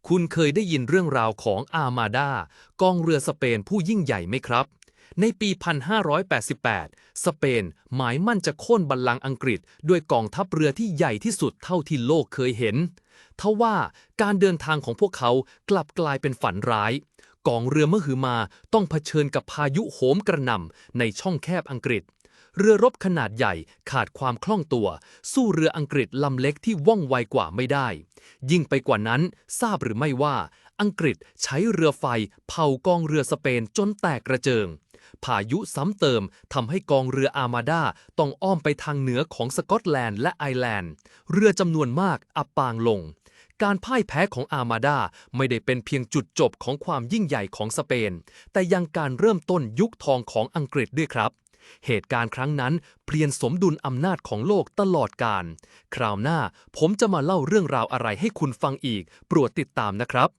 คุณเคยได้ยินเรื่องราวของอาร์มาดากองเรือสเปนผู้ยิ่งใหญ่ไหมครับในปี 1588 สเปนหมายมั่นจะโค่นบัลลังก์อังกฤษด้วยกองทัพเรือที่ใหญ่ที่สุดเท่าที่โลกเคยเห็นทว่าการเดินทางของพวกเขากลับกลายเป็นฝันร้ายกองเรือมหึมาต้องเผชิญกับพายุโหมกระหน่ำในช่องแคบอังกฤษเรือรบขนาดใหญ่ขาดความคล่องตัวสู้เรืออังกฤษลำเล็กที่ว่องไวกว่าไม่ได้ยิ่งไปกว่านั้นทราบหรือไม่ว่าอังกฤษใช้เรือไฟเผากองเรือสเปนจนแตกกระเจิงพายุซ้ำเติมทำให้กองเรืออาร์มาดาต้องอ้อมไปทางเหนือของสกอตแลนด์และไอร์แลนด์เรือจำนวนมากอับปางลงการพ่ายแพ้ของอาร์มาดาไม่ได้เป็นเพียงจุดจบของความยิ่งใหญ่ของสเปนแต่ยังการเริ่มต้นยุคทองของอังกฤษด้วยครับเหตุการณ์ครั้งนั้นเปลี่ยนสมดุลอำนาจของโลกตลอดกาลคราวหน้าผมจะมาเล่าเรื่องราวอะไรให้คุณฟังอีกโปรดติดตามนะครับ